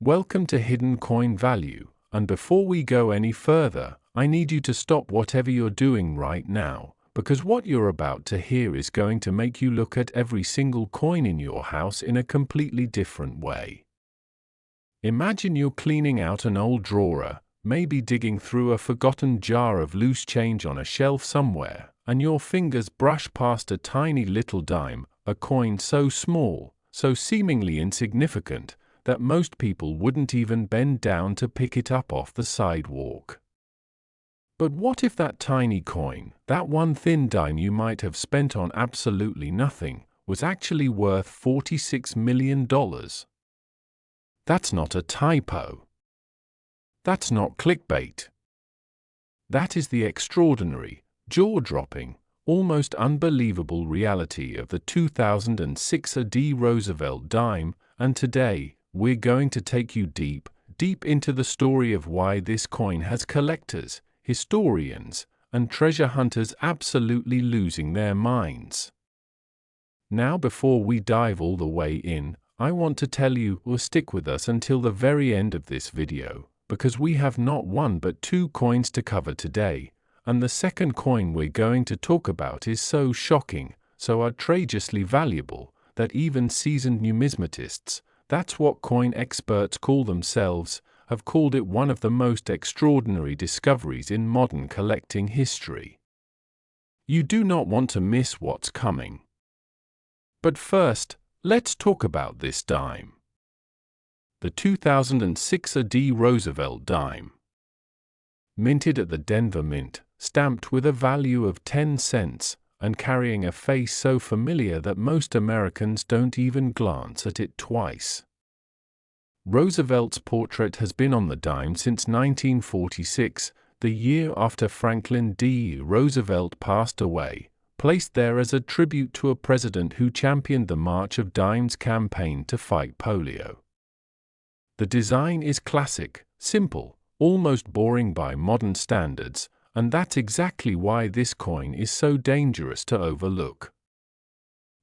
Welcome to Hidden Coin Value, and before we go any further, I need you to stop whatever you're doing right now, because what you're about to hear is going to make you look at every single coin in your house in a completely different way. Imagine you're cleaning out an old drawer, maybe digging through a forgotten jar of loose change on a shelf somewhere, and your fingers brush past a tiny little dime, a coin so small, so seemingly insignificant, that most people wouldn't even bend down to pick it up off the sidewalk. But what if that tiny coin, that one thin dime you might have spent on absolutely nothing, was actually worth $46 million? That's not a typo. That's not clickbait. That is the extraordinary, jaw-dropping, almost unbelievable reality of the 2006 AD Roosevelt Dime, and today, we're going to take you deep, deep into the story of why this coin has collectors, historians, and treasure hunters absolutely losing their minds. Now, before we dive all the way in, I want to tell you, or stick with us until the very end of this video, because we have not one but two coins to cover today, and the second coin we're going to talk about is so shocking, so outrageously valuable, that even seasoned numismatists, that's what coin experts call themselves, have called it one of the most extraordinary discoveries in modern collecting history. You do not want to miss what's coming. But first, let's talk about this dime. The 2006 AD Roosevelt Dime. Minted at the Denver Mint, stamped with a value of 10 cents, and carrying a face so familiar that most Americans don't even glance at it twice. Roosevelt's portrait has been on the dime since 1946, the year after Franklin D. Roosevelt passed away, placed there as a tribute to a president who championed the March of Dimes campaign to fight polio. The design is classic, simple, almost boring by modern standards, and that's exactly why this coin is so dangerous to overlook.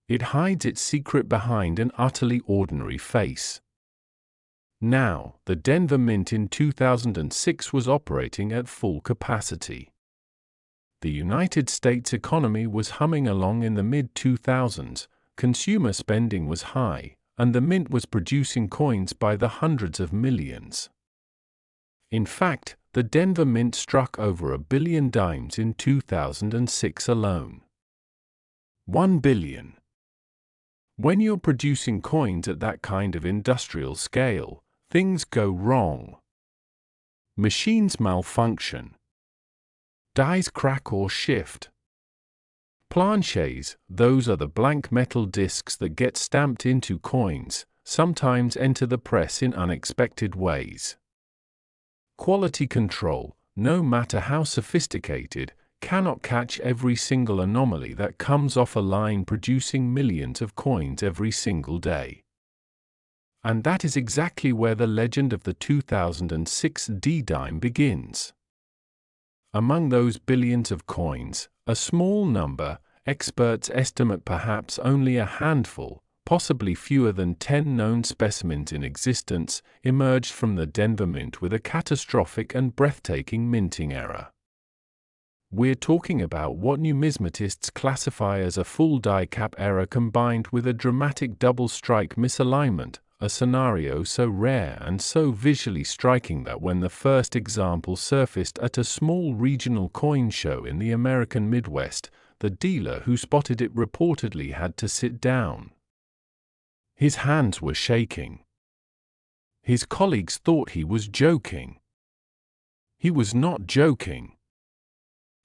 It hides its secret behind an utterly ordinary face. Now, the Denver Mint in 2006 was operating at full capacity. The United States economy was humming along in the mid-2000s, consumer spending was high, and the mint was producing coins by the hundreds of millions. In fact, the Denver Mint struck over 1 billion dimes in 2006 alone. 1 billion. When you're producing coins at that kind of industrial scale, things go wrong. Machines malfunction. Dies crack or shift. Planchets, those are the blank metal discs that get stamped into coins, sometimes enter the press in unexpected ways. Quality control, no matter how sophisticated, cannot catch every single anomaly that comes off a line producing millions of coins every single day. And that is exactly where the legend of the 2006 D-Dime begins. Among those billions of coins, a small number, experts estimate perhaps only a handful, possibly fewer than 10 known specimens in existence, emerged from the Denver Mint with a catastrophic and breathtaking minting error. We're talking about what numismatists classify as a full die cap error combined with a dramatic double strike misalignment, a scenario so rare and so visually striking that when the first example surfaced at a small regional coin show in the American Midwest, the dealer who spotted it reportedly had to sit down. His hands were shaking. His colleagues thought he was joking. He was not joking.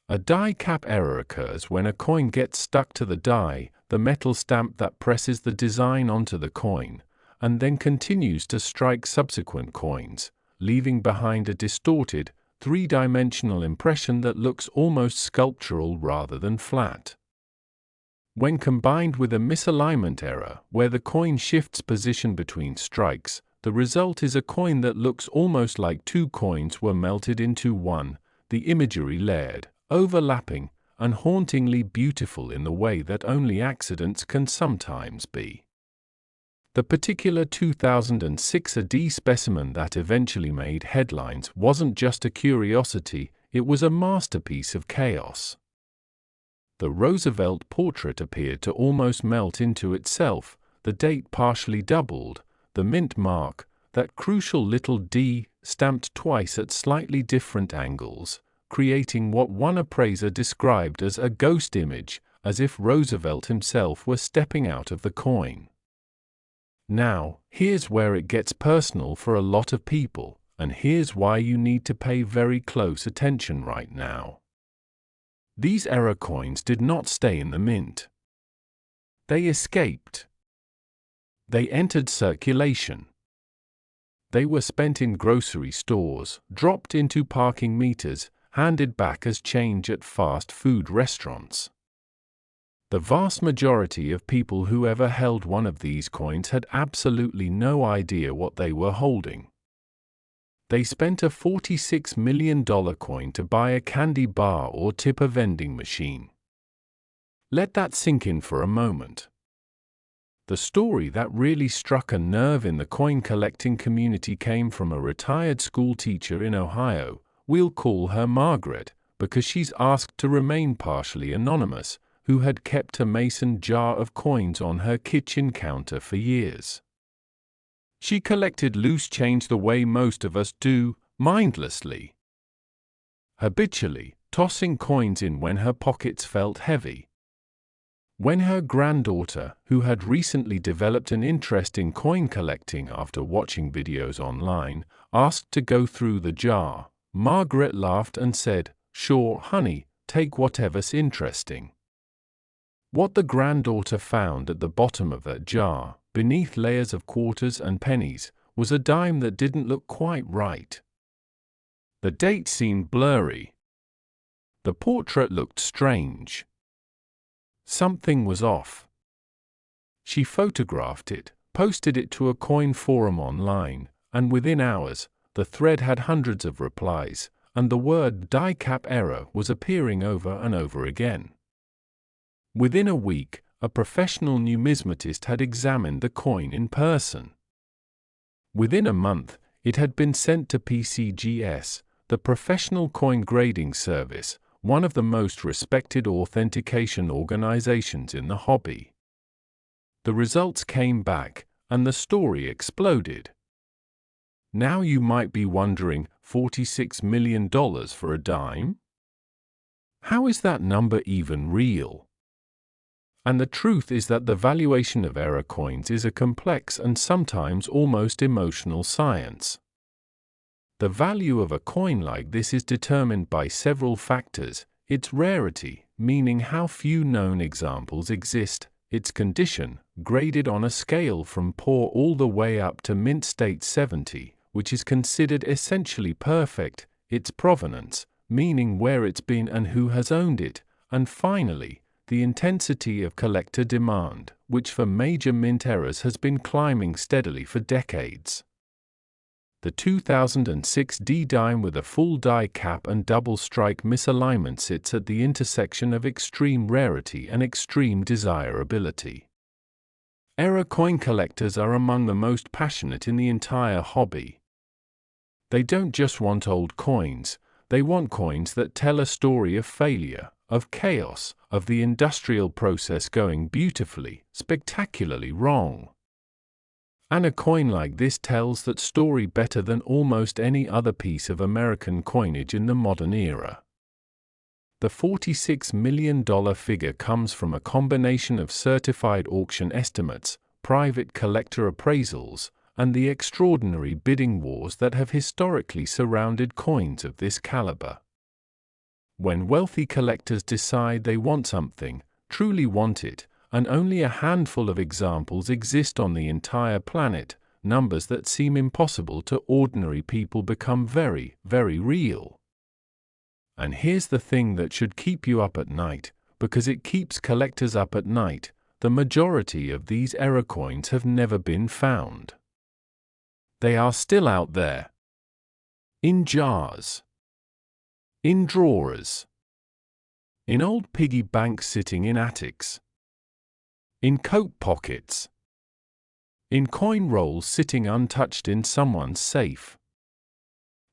A die cap error occurs when a coin gets stuck to the die, the metal stamp that presses the design onto the coin, and then continues to strike subsequent coins, leaving behind a distorted, three-dimensional impression that looks almost sculptural rather than flat. When combined with a misalignment error, where the coin shifts position between strikes, the result is a coin that looks almost like two coins were melted into one, the imagery layered, overlapping, and hauntingly beautiful in the way that only accidents can sometimes be. The particular 2006 AD specimen that eventually made headlines wasn't just a curiosity, it was a masterpiece of chaos. The Roosevelt portrait appeared to almost melt into itself, the date partially doubled, the mint mark, that crucial little D, stamped twice at slightly different angles, creating what one appraiser described as a ghost image, as if Roosevelt himself were stepping out of the coin. Now, here's where it gets personal for a lot of people, and here's why you need to pay very close attention right now. These error coins did not stay in the mint. They escaped. They entered circulation. They were spent in grocery stores, dropped into parking meters, handed back as change at fast food restaurants. The vast majority of people who ever held one of these coins had absolutely no idea what they were holding. They spent a $46 million coin to buy a candy bar or tip a vending machine. Let that sink in for a moment. The story that really struck a nerve in the coin collecting community came from a retired school teacher in Ohio. We'll call her Margaret, because she's asked to remain partially anonymous, who had kept a mason jar of coins on her kitchen counter for years. She collected loose change the way most of us do, mindlessly. Habitually, tossing coins in when her pockets felt heavy. When her granddaughter, who had recently developed an interest in coin collecting after watching videos online, asked to go through the jar, Margaret laughed and said, "Sure, honey, take whatever's interesting." What the granddaughter found at the bottom of that jar, beneath layers of quarters and pennies, was a dime that didn't look quite right. The date seemed blurry. The portrait looked strange. Something was off. She photographed it, posted it to a coin forum online, and within hours, the thread had hundreds of replies, and the word die cap error was appearing over and over again. Within a week, a professional numismatist had examined the coin in person. Within a month, it had been sent to PCGS, the professional coin grading service, one of the most respected authentication organizations in the hobby. The results came back, and the story exploded. Now you might be wondering, $46 million for a dime? How is that number even real? And the truth is that the valuation of error coins is a complex and sometimes almost emotional science. The value of a coin like this is determined by several factors: its rarity, meaning how few known examples exist, its condition, graded on a scale from poor all the way up to mint state 70, which is considered essentially perfect, its provenance, meaning where it's been and who has owned it, and finally, the intensity of collector demand, which for major mint errors has been climbing steadily for decades. The 2006 D dime with a full die cap and double strike misalignment sits at the intersection of extreme rarity and extreme desirability. Error coin collectors are among the most passionate in the entire hobby. They don't just want old coins, they want coins that tell a story of failure, of chaos, of the industrial process going beautifully, spectacularly wrong. And a coin like this tells that story better than almost any other piece of American coinage in the modern era. The $46 million figure comes from a combination of certified auction estimates, private collector appraisals, and the extraordinary bidding wars that have historically surrounded coins of this caliber. When wealthy collectors decide they want something, truly want it, and only a handful of examples exist on the entire planet, numbers that seem impossible to ordinary people become very, very real. And here's the thing that should keep you up at night, because it keeps collectors up at night: the majority of these error coins have never been found. They are still out there. In jars. In drawers. In old piggy banks sitting in attics. In coat pockets. in coin rolls sitting untouched in someone's safe.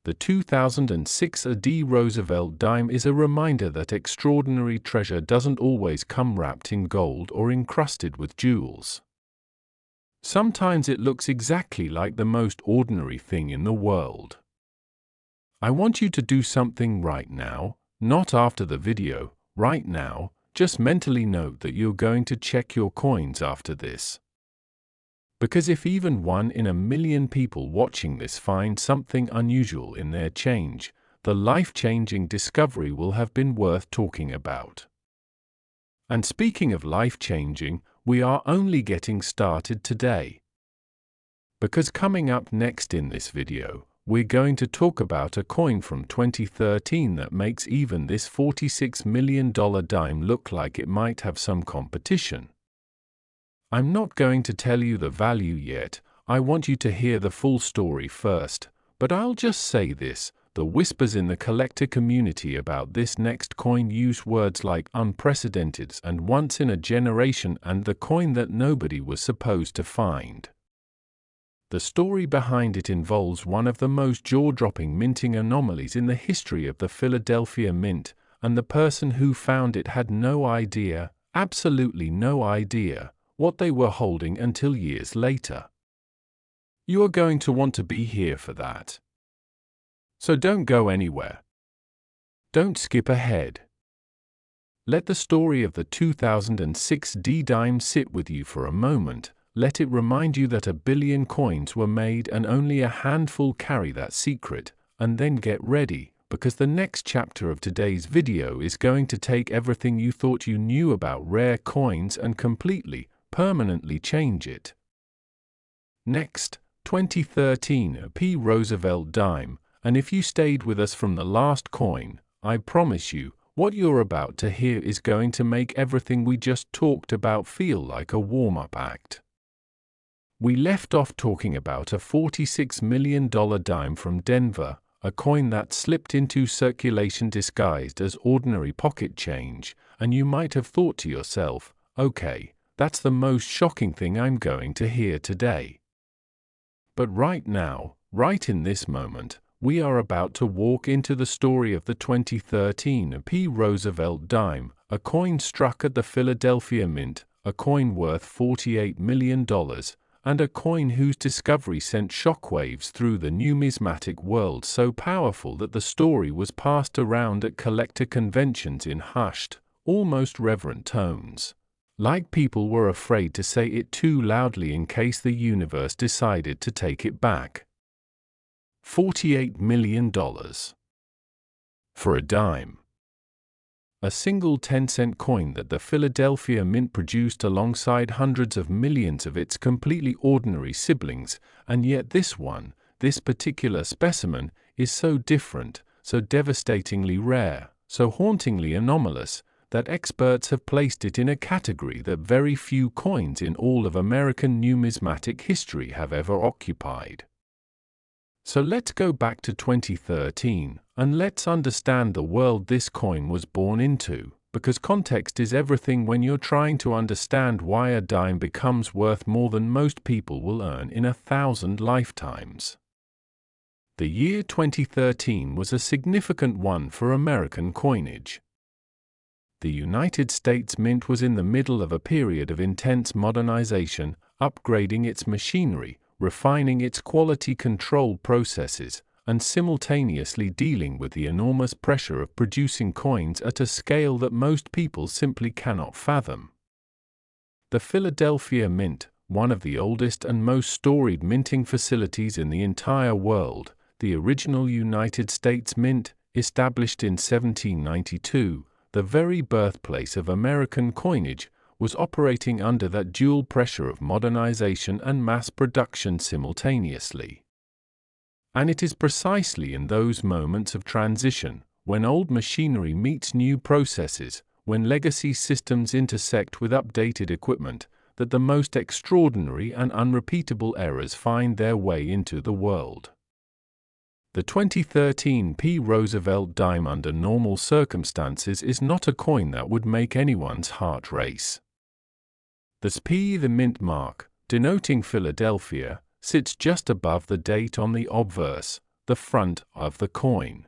The 2006 A.D. Roosevelt Dime is a reminder that extraordinary treasure doesn't always come wrapped in gold or encrusted with jewels. Sometimes it looks exactly like the most ordinary thing in the world. I want you to do something right now, not after the video, right now. Just mentally note that you're going to check your coins after this. Because if even 1 in a million people watching this find something unusual in their change, the life-changing discovery will have been worth talking about. And speaking of life-changing, we are only getting started today. Because coming up next in this video, we're going to talk about a coin from 2013 that makes even this $46 million dime look like it might have some competition. I'm not going to tell you the value yet, I want you to hear the full story first, but I'll just say this, the whispers in the collector community about this next coin use words like unprecedented and once in a generation and the coin that nobody was supposed to find. The story behind it involves one of the most jaw-dropping minting anomalies in the history of the Philadelphia Mint, and the person who found it had no idea, absolutely no idea, what they were holding until years later. You are going to want to be here for that. So don't go anywhere. Don't skip ahead. Let the story of the 2006 D-Dime sit with you for a moment. Let it remind you that 1 billion coins were made and only a handful carry that secret, and then get ready, because the next chapter of today's video is going to take everything you thought you knew about rare coins and completely, permanently change it. Next, 2013 P. Roosevelt Dime, and if you stayed with us from the last coin, I promise you, what you're about to hear is going to make everything we just talked about feel like a warm-up act. We left off talking about a $46 million dime from Denver, a coin that slipped into circulation disguised as ordinary pocket change, and you might have thought to yourself, okay, that's the most shocking thing I'm going to hear today. But right now, right in this moment, we are about to walk into the story of the 2013 P. Roosevelt Dime, a coin struck at the Philadelphia Mint, a coin worth $48 million, and a coin whose discovery sent shockwaves through the numismatic world so powerful that the story was passed around at collector conventions in hushed, almost reverent tones. Like people were afraid to say it too loudly in case the universe decided to take it back. $48 million. For a dime. A single 10-cent coin that the Philadelphia Mint produced alongside hundreds of millions of its completely ordinary siblings, and yet this one, this particular specimen, is so different, so devastatingly rare, so hauntingly anomalous, that experts have placed it in a category that very few coins in all of American numismatic history have ever occupied. So let's go back to 2013, and let's understand the world this coin was born into, because context is everything when you're trying to understand why a dime becomes worth more than most people will earn in 1,000 lifetimes. The year 2013 was a significant one for American coinage. The United States Mint was in the middle of a period of intense modernization, upgrading its machinery, refining its quality control processes, and simultaneously dealing with the enormous pressure of producing coins at a scale that most people simply cannot fathom. The Philadelphia Mint, one of the oldest and most storied minting facilities in the entire world, the original United States Mint, established in 1792, the very birthplace of American coinage, was operating under that dual pressure of modernization and mass production simultaneously. And it is precisely in those moments of transition, when old machinery meets new processes, when legacy systems intersect with updated equipment, that the most extraordinary and unrepeatable errors find their way into the world. The 2013 P. Roosevelt Dime under normal circumstances is not a coin that would make anyone's heart race. The P. the mint mark, denoting Philadelphia, sits just above the date on the obverse, the front of the coin.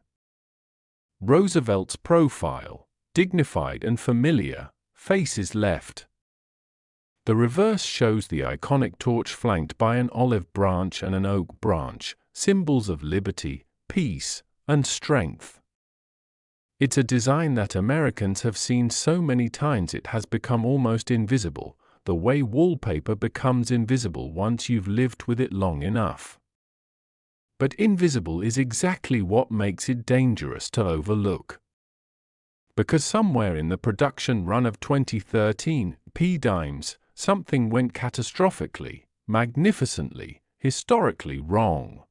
Roosevelt's profile, dignified and familiar, faces left. The reverse shows the iconic torch flanked by an olive branch and an oak branch, symbols of liberty, peace, and strength. It's a design that Americans have seen so many times it has become almost invisible, the way wallpaper becomes invisible once you've lived with it long enough. But invisible is exactly what makes it dangerous to overlook. Because somewhere in the production run of 2013 Dimes, something went catastrophically, magnificently, historically wrong.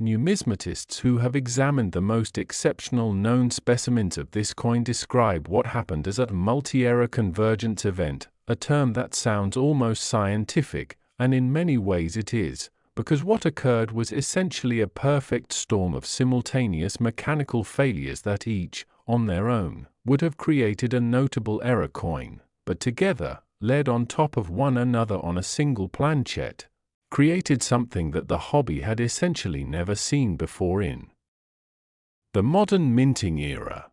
Numismatists who have examined the most exceptional known specimens of this coin describe what happened as a multi-era convergence event, a term that sounds almost scientific, and in many ways it is, because what occurred was essentially a perfect storm of simultaneous mechanical failures that each, on their own, would have created a notable error coin, but together, laid on top of one another on a single planchette, created something that the hobby had essentially never seen before in the modern minting era.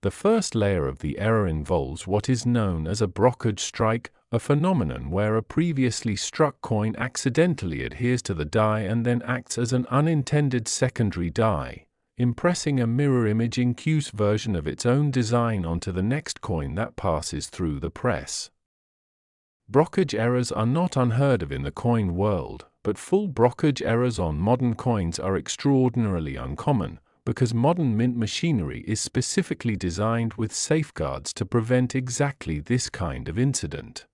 The first layer of the error involves what is known as a brokerage strike, a phenomenon where a previously struck coin accidentally adheres to the die and then acts as an unintended secondary die, impressing a mirror image incuse version of its own design onto the next coin that passes through the press. Brokerage errors are not unheard of in the coin world, but full brokerage errors on modern coins are extraordinarily uncommon, because modern mint machinery is specifically designed with safeguards to prevent exactly this kind of incident.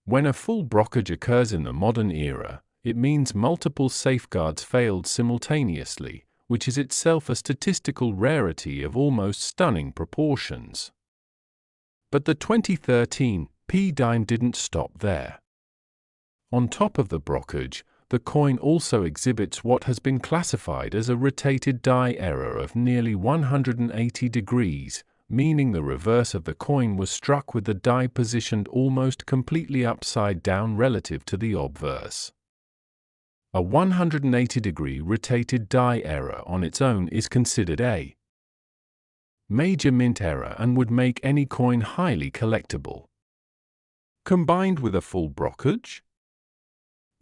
When a full brokerage occurs in the modern era, it means multiple safeguards failed simultaneously, which is itself a statistical rarity of almost stunning proportions. But the 2013 dime didn't stop there. On top of the brokerage, the coin also exhibits what has been classified as a rotated die error of nearly 180 degrees, meaning the reverse of the coin was struck with the die positioned almost completely upside down relative to the obverse. A 180-degree rotated die error on its own is considered a major mint error and would make any coin highly collectible. Combined with a full brokerage?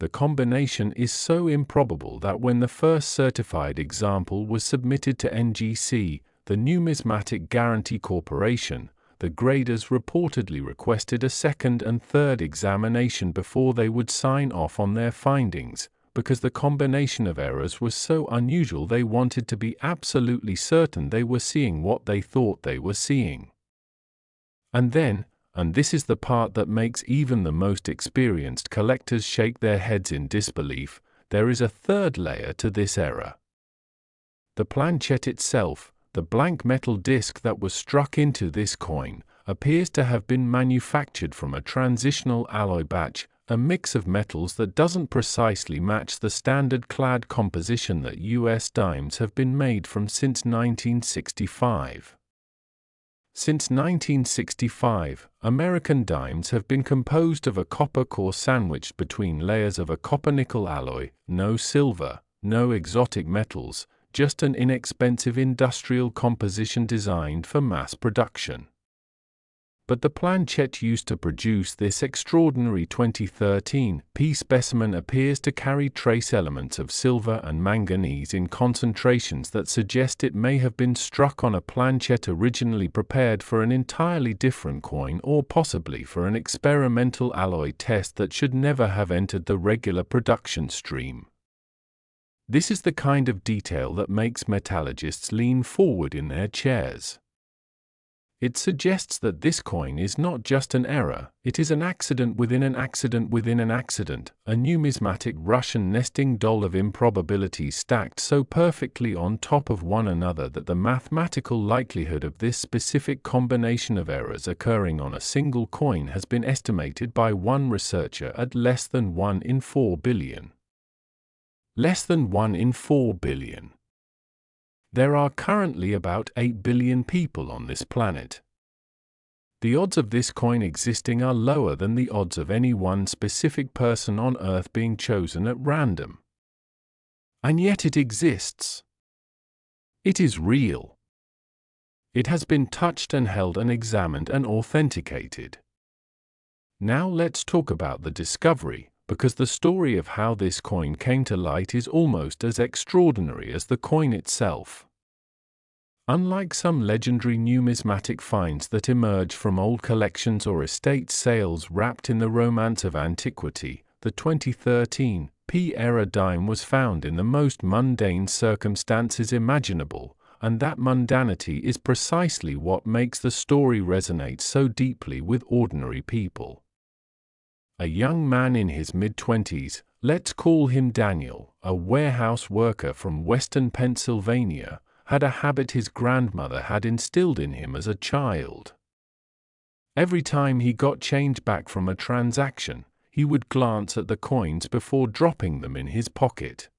The combination is so improbable that when the first certified example was submitted to NGC, the Numismatic Guarantee Corporation, the graders reportedly requested a second and third examination before they would sign off on their findings, because the combination of errors was so unusual they wanted to be absolutely certain they were seeing what they thought they were seeing. And then, and this is the part that makes even the most experienced collectors shake their heads in disbelief, there is a third layer to this error. The planchette itself, the blank metal disc that was struck into this coin, appears to have been manufactured from a transitional alloy batch, a mix of metals that doesn't precisely match the standard clad composition that US dimes have been made from since 1965. Since 1965, American dimes have been composed of a copper core sandwiched between layers of a copper-nickel alloy, no silver, no exotic metals, just an inexpensive industrial composition designed for mass production. But the planchette used to produce this extraordinary 2013 specimen appears to carry trace elements of silver and manganese in concentrations that suggest it may have been struck on a planchette originally prepared for an entirely different coin or possibly for an experimental alloy test that should never have entered the regular production stream. This is the kind of detail that makes metallurgists lean forward in their chairs. It suggests that this coin is not just an error, it is an accident within an accident within an accident, a numismatic Russian nesting doll of improbabilities stacked so perfectly on top of one another that the mathematical likelihood of this specific combination of errors occurring on a single coin has been estimated by one researcher at less than 1 in 4 billion. Less than 1 in 4 billion. There are currently about 8 billion people on this planet. The odds of this coin existing are lower than the odds of any one specific person on Earth being chosen at random. And yet it exists. It is real. It has been touched and held and examined and authenticated. Now let's talk about the discovery, because the story of how this coin came to light is almost as extraordinary as the coin itself. Unlike some legendary numismatic finds that emerge from old collections or estate sales wrapped in the romance of antiquity, the 2013 Rarest dime was found in the most mundane circumstances imaginable, and that mundanity is precisely what makes the story resonate so deeply with ordinary people. A young man in his mid-20s, let's call him Daniel, a warehouse worker from western Pennsylvania, had a habit his grandmother had instilled in him as a child. Every time he got change back from a transaction, he would glance at the coins before dropping them in his pocket.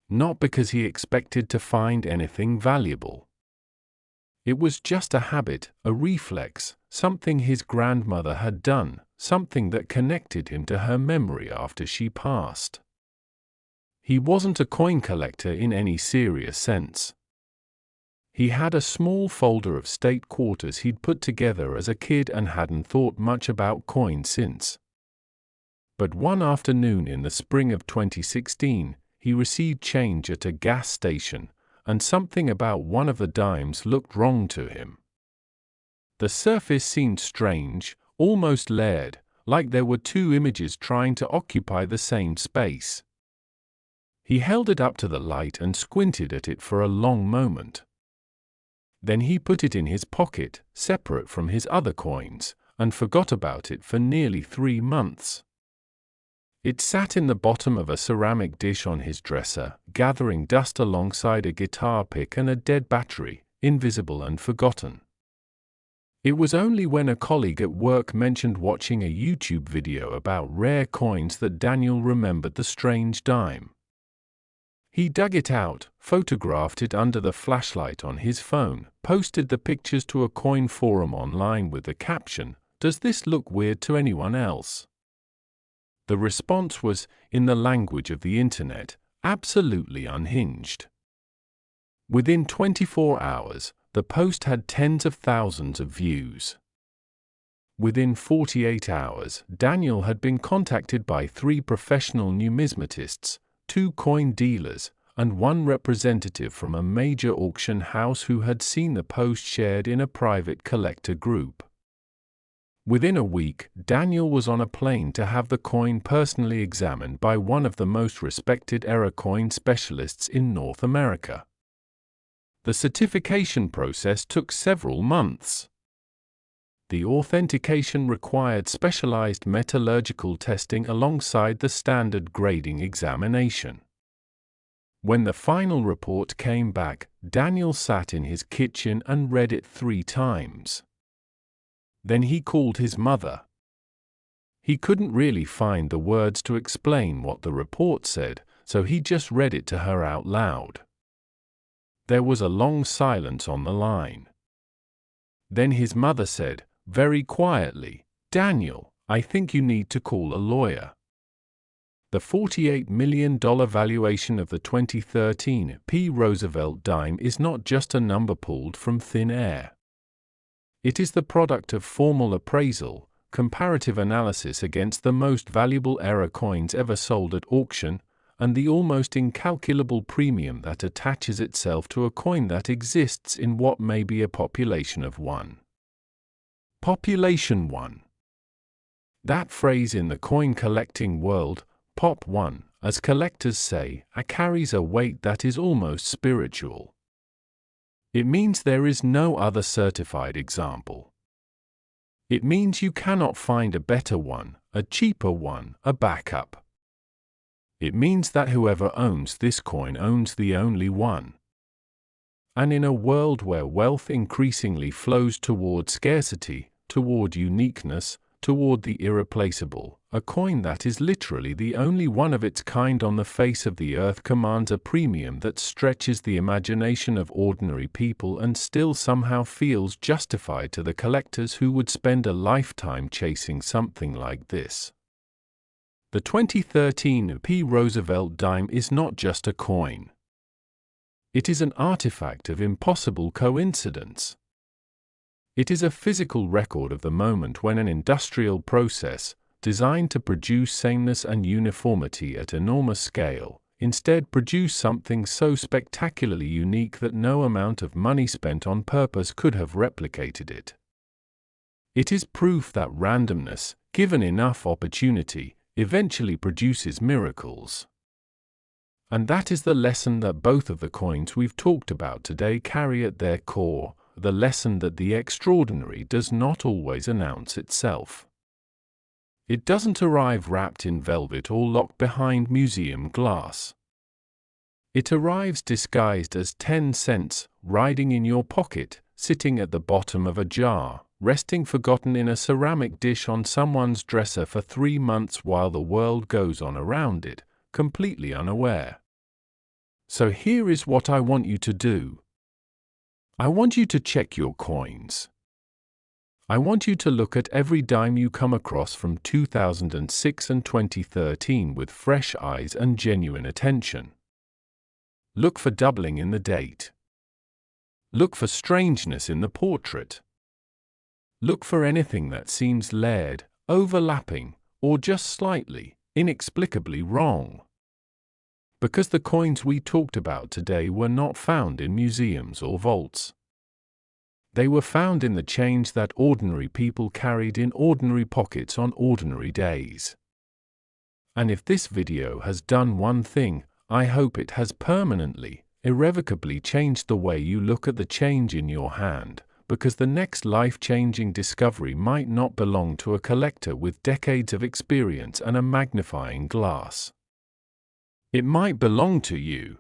Not because he expected to find anything valuable. It was just a habit, a reflex, something his grandmother had done, something that connected him to her memory after she passed. He wasn't a coin collector in any serious sense. He had a small folder of state quarters he'd put together as a kid and hadn't thought much about coins since. But one afternoon in the spring of 2016, he received change at a gas station, and something about one of the dimes looked wrong to him. The surface seemed strange, almost layered, like there were two images trying to occupy the same space. He held it up to the light and squinted at it for a long moment. Then he put it in his pocket, separate from his other coins, and forgot about it for nearly 3 months. It sat in the bottom of a ceramic dish on his dresser, gathering dust alongside a guitar pick and a dead battery, invisible and forgotten. It was only when a colleague at work mentioned watching a YouTube video about rare coins that Daniel remembered the strange dime. He dug it out, photographed it under the flashlight on his phone, posted the pictures to a coin forum online with the caption, "Does this look weird to anyone else?" The response was, in the language of the internet, absolutely unhinged. Within 24 hours, the post had tens of thousands of views. Within 48 hours, Daniel had been contacted by 3 professional numismatists, 2 coin dealers, and 1 representative from a major auction house who had seen the post shared in a private collector group. Within a week, Daniel was on a plane to have the coin personally examined by one of the most respected error coin specialists in North America. The certification process took several months. The authentication required specialized metallurgical testing alongside the standard grading examination. When the final report came back, Daniel sat in his kitchen and read it 3 times. Then he called his mother. He couldn't really find the words to explain what the report said, so he just read it to her out loud. There was a long silence on the line. Then his mother said, very quietly, "Daniel, I think you need to call a lawyer." The $48 million valuation of the 2013 Roosevelt Dime is not just a number pulled from thin air. It is the product of formal appraisal, comparative analysis against the most valuable error coins ever sold at auction, and the almost incalculable premium that attaches itself to a coin that exists in what may be a population of 1. Population 1. That phrase in the coin collecting world, Pop 1, as collectors say, carries a weight that is almost spiritual. It means there is no other certified example. It means you cannot find a better one, a cheaper one, a backup. It means that whoever owns this coin owns the only one. And in a world where wealth increasingly flows toward scarcity, toward uniqueness, toward the irreplaceable. A coin that is literally the only one of its kind on the face of the earth commands a premium that stretches the imagination of ordinary people and still somehow feels justified to the collectors who would spend a lifetime chasing something like this. The 2013 Roosevelt Dime is not just a coin. It is an artifact of impossible coincidence. It is a physical record of the moment when an industrial process, designed to produce sameness and uniformity at enormous scale, instead produced something so spectacularly unique that no amount of money spent on purpose could have replicated it. It is proof that randomness, given enough opportunity, eventually produces miracles. And that is the lesson that both of the coins we've talked about today carry at their core, the lesson that the extraordinary does not always announce itself. It doesn't arrive wrapped in velvet or locked behind museum glass. It arrives disguised as 10 cents, riding in your pocket, sitting at the bottom of a jar, resting forgotten in a ceramic dish on someone's dresser for 3 months while the world goes on around it, completely unaware. So here is what I want you to do. I want you to check your coins. I want you to look at every dime you come across from 2006 and 2013 with fresh eyes and genuine attention. Look for doubling in the date. Look for strangeness in the portrait. Look for anything that seems layered, overlapping, or just slightly, inexplicably wrong. Because the coins we talked about today were not found in museums or vaults. They were found in the change that ordinary people carried in ordinary pockets on ordinary days. And if this video has done one thing, I hope it has permanently, irrevocably changed the way you look at the change in your hand, because the next life-changing discovery might not belong to a collector with decades of experience and a magnifying glass. It might belong to you.